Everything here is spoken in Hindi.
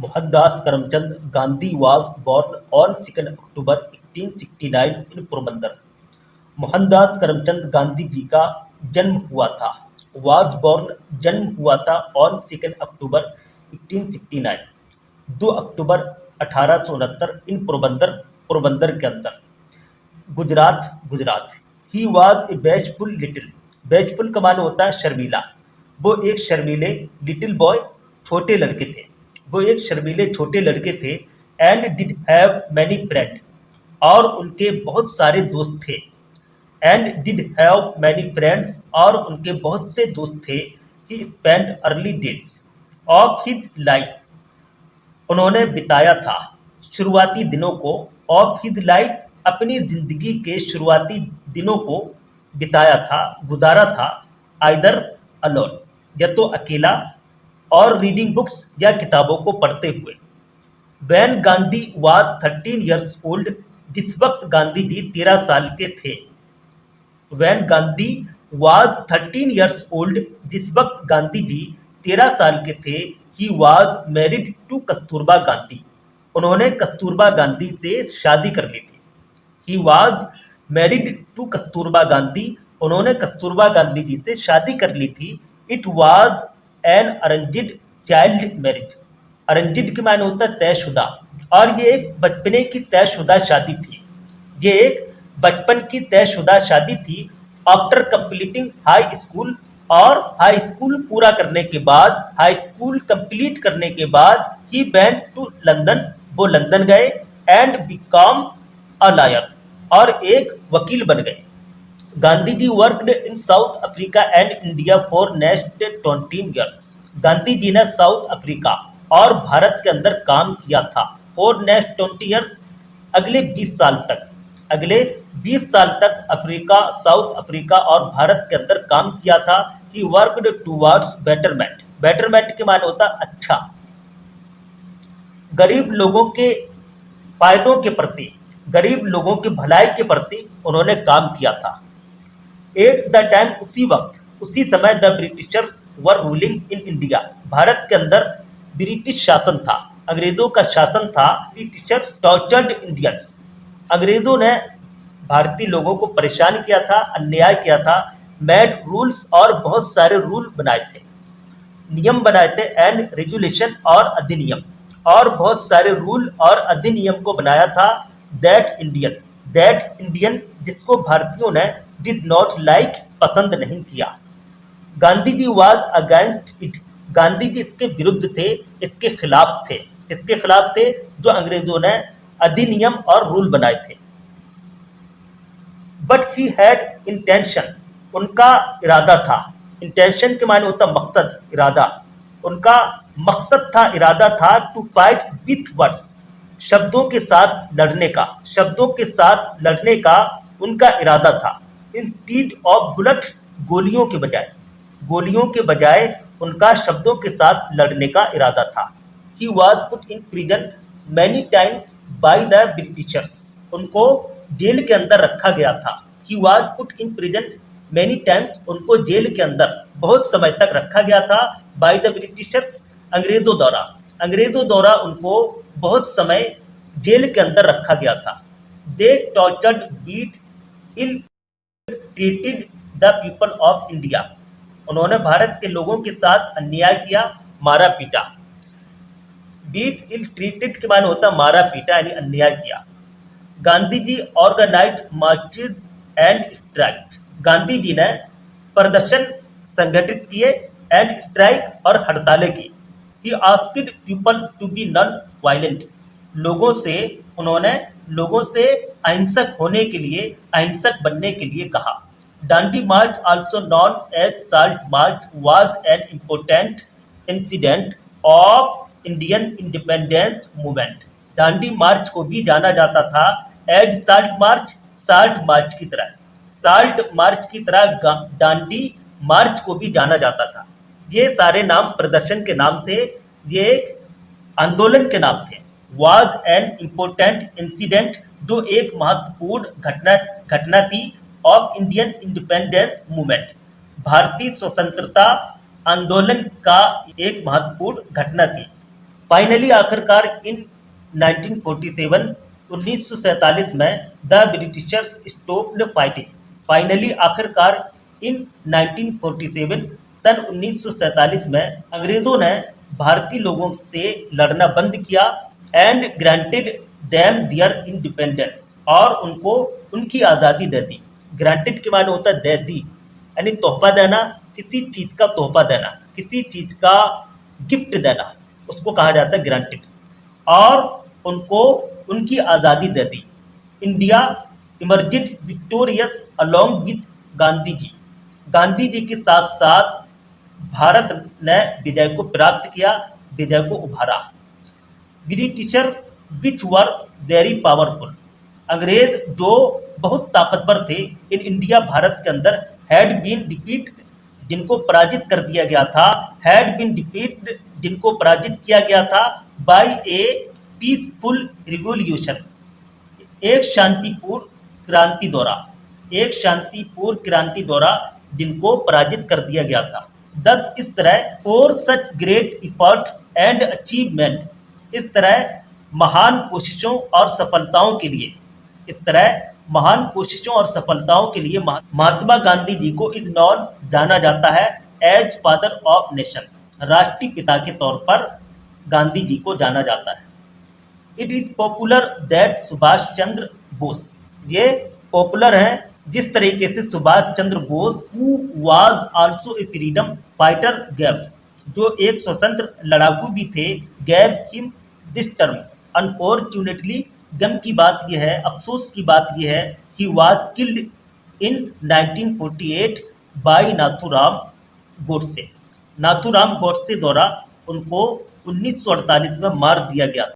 Mohandas Karamchand Gandhi was born on 2 October 1869 in Porbandar. Mohandas Karamchand Gandhi ji का जन्म हुआ था वाज बॉर्न जन्म हुआ था on 2 October 1869 2 October 1869 in Porbandar Porbandar के अंदर Gujarat Gujarat he was a bashful का माने होता है शर्मीला। वो एक शर्मीले लिटिल बॉय छोटे लड़के थे। वो एक शर्मीले छोटे लड़के थे। And did have many friend और उनके बहुत सारे दोस्त थे। And did have many friends और उनके बहुत से दोस्त थे। He spend early days of his life उन्होंने बिताया था शुरुआती दिनों को। ऑफ हिज लाइफ अपनी जिंदगी के शुरुआती दिनों को बिताया था गुजारा था। आइदर अलोन या तो अकेला और रीडिंग बुक्स या किताबों को पढ़ते हुए। When Gandhi was 13 years old जिस वक्त गांधी जी 13 साल के थे। When Gandhi was 13 years old जिस वक्त गांधी जी 13 साल के थे। He was married to Kasturba Gandhi उन्होंने कस्तूरबा गांधी से शादी कर ली थी। He was married to Kasturba Gandhi उन्होंने कस्तूरबा गांधी जी से शादी कर ली थी। It was an arranged child marriage. Arranged के माने होता है तयशुदा और ये एक बचपने की तयशुदा शादी थी। ये एक बचपन की तयशुदा शादी थी। आफ्टर कंप्लीटिंग हाई स्कूल और हाई स्कूल पूरा करने के बाद हाई स्कूल कंप्लीट करने के बाद ही वेंट टू लंदन वो लंदन गए। एंड बिकम अ लॉयर और एक वकील बन गए। Gandhi ji worked in South Africa and India for next 20 years. Gandhi ji ने साउथ अफ्रीका और भारत के अंदर काम किया था। फॉर नेक्स्ट 20 ईयर्स अगले 20 साल तक अगले 20 साल तक अफ्रीका साउथ अफ्रीका और भारत के अंदर काम किया था। He worked towards betterment. Betterment के माने होता अच्छा गरीब लोगों के फायदों के प्रति गरीब लोगों की भलाई के प्रति उन्होंने काम किया था। एट द टाइम उसी समय the Britishers were ruling in India Bharat के अंदर ब्रिटिश शासन था अंग्रेजों का शासन था। ब्रिटिशर्स टॉर्चर्ड इंडियंस अंग्रेजों ने भारतीय लोगों को परेशान किया था अन्याय किया था। मेड रूल्स और बहुत सारे रूल बनाए थे नियम बनाए थे। एंड रेजुलेशन और अधिनियम और बहुत सारे रूल और अधिनियम को बनाया था। दैट इंडियन जिसको भारतीयों ने डिड नॉट लाइक पसंद नहीं किया। गांधी जी was against it Gandhi ji इसके विरुद्ध थे इसके खिलाफ थे जो अंग्रेजों ने अधिनियम और रूल बनाए थे। बट ही हैड इंटेंशन उनका इरादा था। इंटेंशन के माने होता मकसद इरादा उनका मकसद था इरादा था। टू फाइट विथ वर्ड्स शब्दों के साथ लड़ने का उनका इरादा था। इंस्टीड ऑफ बुलेट गोलियों के बजाय उनका शब्दों के साथ लड़ने का इरादा था। He was put in prison many times by the Britishers उनको जेल के अंदर रखा गया था। He was put in prison many times उनको जेल के अंदर बहुत समय तक रखा गया था। बाय द ब्रिटिशर्स अंग्रेजों द्वारा उनको बहुत समय जेल के अंदर रखा गया था। They tortured beat ill treated the people of India उन्होंने भारत के लोगों के साथ अन्याय किया मारा पीटा। बीट इल ट्रीटेड के माने होता मारा पीटा यानी अन्याय किया। Gandhi ji organized marches and strike Gandhi ji ने प्रदर्शन संगठित किए एंड स्ट्राइक और हड़तालें की। He asked people to be non violent उन्होंने लोगों से अहिंसक बनने के लिए कहा। Dandi march also known as salt march was an important incident of Indian independence movement. Dandi march को भी जाना जाता था एज साल्ट मार्च की तरह डांडी मार्च को भी जाना जाता था। ये सारे नाम प्रदर्शन के नाम थे ये एक आंदोलन के नाम थे। वाज एन इम्पोर्टेंट इंसिडेंट जो एक महत्वपूर्ण घटना थी ऑफ इंडियन इंडिपेंडेंस मूवमेंट भारतीय स्वतंत्रता आंदोलन का एक महत्वपूर्ण घटना थी। फाइनली आखिरकार इन 1947 1947 में the Britishers stopped fighting. Finally आखिरकार इन 1947 सन 1947 में अंग्रेजों ने भारतीय लोगों से लड़ना बंद किया and granted them their independence, और उनको उनकी आज़ादी दे दी। ग्रांटेड के माने होता है दे दी, यानी तोहफा देना, किसी चीज़ का तोहफा देना, किसी चीज़ का गिफ्ट देना, उसको कहा जाता है ग्रांटेड। और उनको उनकी आज़ादी दे दी। India emerged victorious along with Gandhi ji. Gandhi ji के साथ साथ भारत ने विजय को प्राप्त किया, विजय को उभारा। Britisher which were very powerful. अंग्रेज जो बहुत ताकतवर थे इन इंडिया, भारत के अंदर, हैड बीन डिफीट, जिनको पराजित कर दिया गया था, हैड बीन डिफीट, जिनको पराजित किया गया था, बाय ए पीसफुल रिवोल्यूशन, एक शांतिपूर्ण क्रांति द्वारा, एक शांतिपूर्ण क्रांति द्वारा जिनको पराजित कर दिया गया था। दस इस तरह for such great effort and achievement, इस तरह महान कोशिशों और सफलताओं के लिए, इस तरह महान कोशिशों और सफलताओं के लिए महात्मा गांधी जी को इज नॉन जाना जाता है एज फादर ऑफ नेशन। राष्ट्रीय पिता के तौर पर गांधी जी को जाना जाता है। It is popular that Subhash Chandra Bose, ये पॉपुलर है जिस तरीके से Subhash Chandra Bose who was also a freedom fighter gave, जो एक स्वतंत्र लड़ाकू भी थे, gave him this term. Unfortunately, गम की बात यह है, अफसोस की बात यह है, he was killed in 1948 by Nathuram Godse. Nathuram Godse द्वारा उनको 1948 में मार दिया गया।